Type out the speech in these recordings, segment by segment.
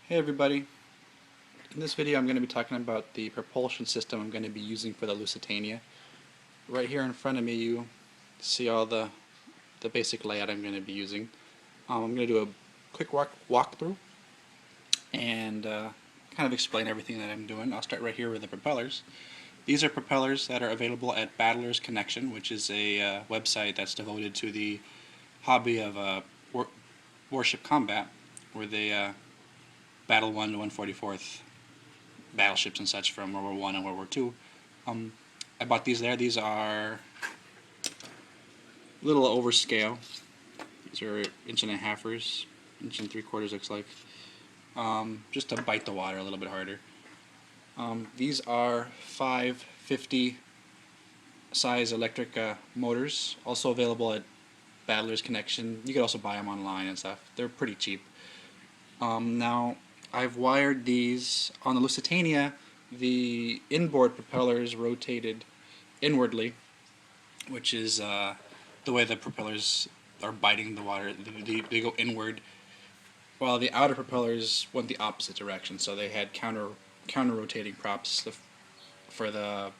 Hey everybody, in this video I'm going to be talking about the propulsion system I'm going to be using for the Lusitania. Right here in front of me you see all the basic layout I'm going to be using. I'm going to do a quick walkthrough and kind of explain everything that I'm doing. I'll start right here with the propellers. These are propellers that are available at Battlers Connection, which is a website that's devoted to the hobby of warship combat, where they Battle 1 to 144th battleships and such from World War I and World War II. I bought these there. These are a little overscale. These are 1.5 inches, 1 3/4 looks like. Just to bite the water a little bit harder. These are 550 size electric motors, also available at Battlers Connection. You could also buy them online and stuff. They're pretty cheap. Now, I've wired these on the Lusitania. The inboard propellers rotated inwardly, which is the way the propellers are biting the water. They go inward, while the outer propellers went the opposite direction. So they had counter rotating props for the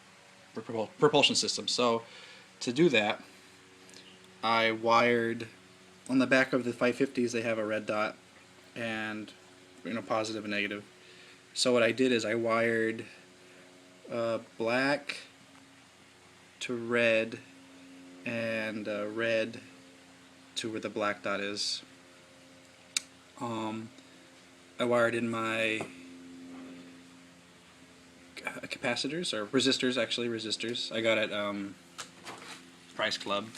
propulsion system. So to do that, I wired on the back of the 550s. They have a red dot and positive and negative. So what I did is I wired black to red and red to where the black dot is. I wired in my capacitors, or resistors, actually resistors. I got at Price Club,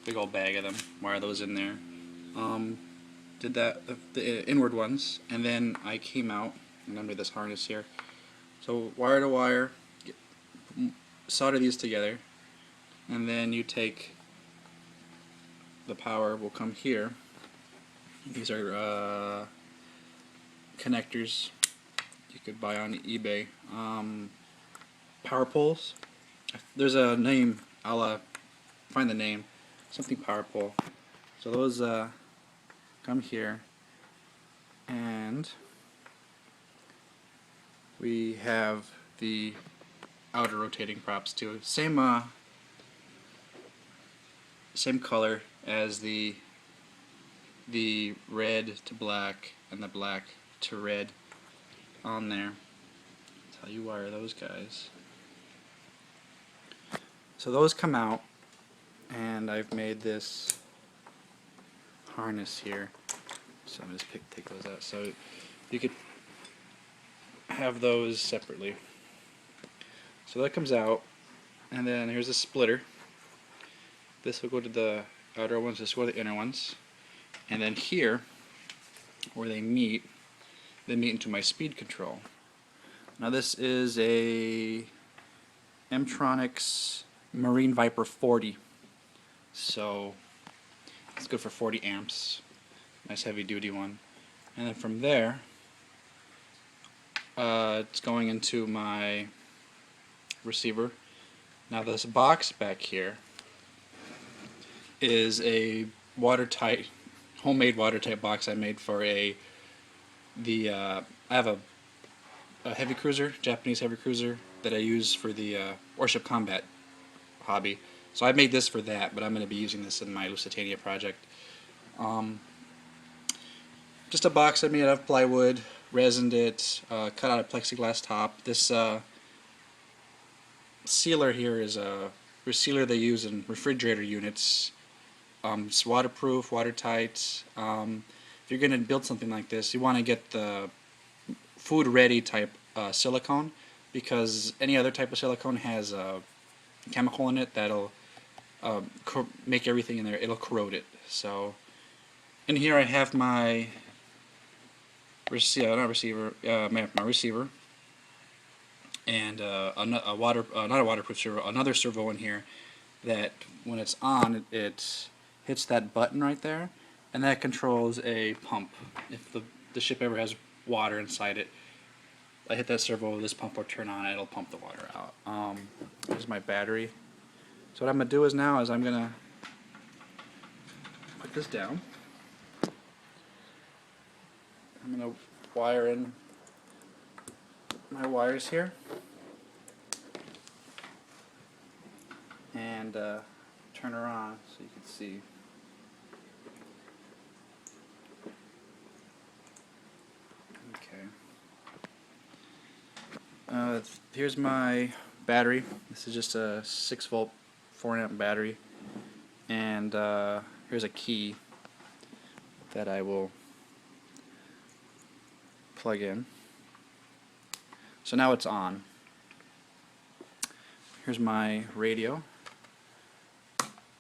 big old bag of them. Wire those in there. Did that, the inward ones, and then I came out and under this harness here. So wire to wire, solder these together, and then you take the power will come here. These are connectors you could buy on eBay. Power poles. There's a name. I'll find the name. Something power pole. So those come here, and we have the outer rotating props too. Same color as the red to black and the black to red on there. That's how you wire those guys. So those come out, and I've made this harness here. So I'm just take those out. So you could have those separately. So that comes out, and then here's a splitter. This will go to the outer ones, this will go to the inner ones. And then here, where they meet into my speed control. Now this is a M-Tronics Marine Viper 40. So it's good for 40 amps. Nice heavy duty one. And then from there, it's going into my receiver. Now this box back here is a watertight, homemade watertight box I made for I have a heavy cruiser, Japanese heavy cruiser, that I use for the warship combat hobby. So I made this for that, but I'm going to be using this in my Lusitania project. Just a box I made out of plywood, resined it, cut out a plexiglass top. This sealer here is a sealer they use in refrigerator units. It's waterproof, watertight. If you're going to build something like this, you want to get the food-ready type silicone, because any other type of silicone has a chemical in it that'll make everything in there, it'll corrode it. So in here I have my my receiver, and not a waterproof servo, another servo in here that when it's on, it hits that button right there, and that controls a pump. If the ship ever has water inside it, I hit that servo, this pump will turn on, it'll pump the water out. Here's my battery. So what I'm going to do is now I'm going to put this down. I'm going to wire in my wires here and turn her on so you can see. Okay. Here's my battery. This is just a 6-volt 4-amp battery, and here's a key that I will plug in. So now it's on. Here's my radio.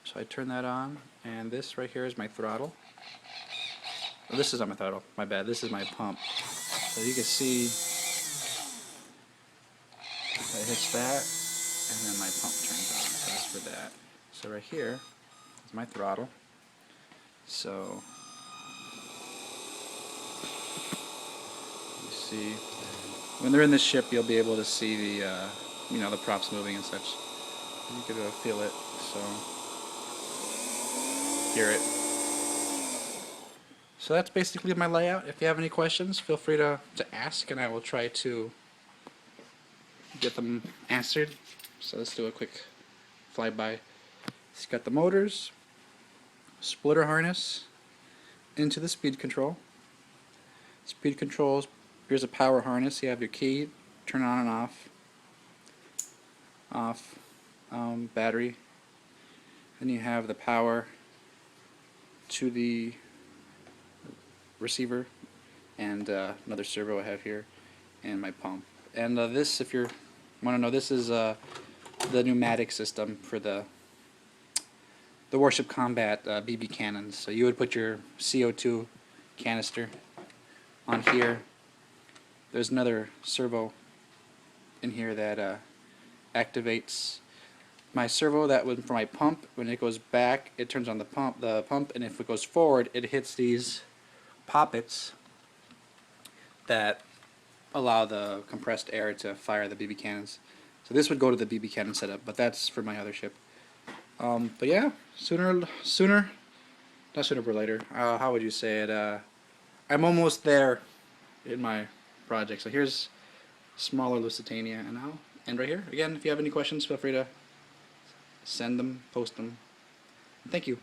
So I turn that on, and this right here is my throttle. Oh, this is not my throttle, my bad. This is my pump. So you can see it hits that, and then my pump turns on. So that's for that. So right here is my throttle. So you see, when they're in the ship, you'll be able to see the the props moving and such. You can feel it. So hear it. So that's basically my layout. If you have any questions, feel free to ask, and I will try to get them answered. So let's do a quick flyby. It's got the motors, splitter harness, into the speed control. Speed controls, here's a power harness. You have your key, turn on and off, battery. Then you have the power to the receiver, and another servo I have here, and my pump. And this, if you want to know, this is the pneumatic system for the warship combat BB cannons. So you would put your CO2 canister on here. There's another servo in here that activates my servo. That was for my pump. When it goes back, it turns on the pump, and if it goes forward, it hits these poppets that allow the compressed air to fire the BB cannons. So this would go to the BB cannon setup, but that's for my other ship. But yeah, not sooner but later. How would you say it? I'm almost there in my project. So here's smaller Lusitania, and I'll end right here. Again, if you have any questions, feel free to send them, post them. Thank you.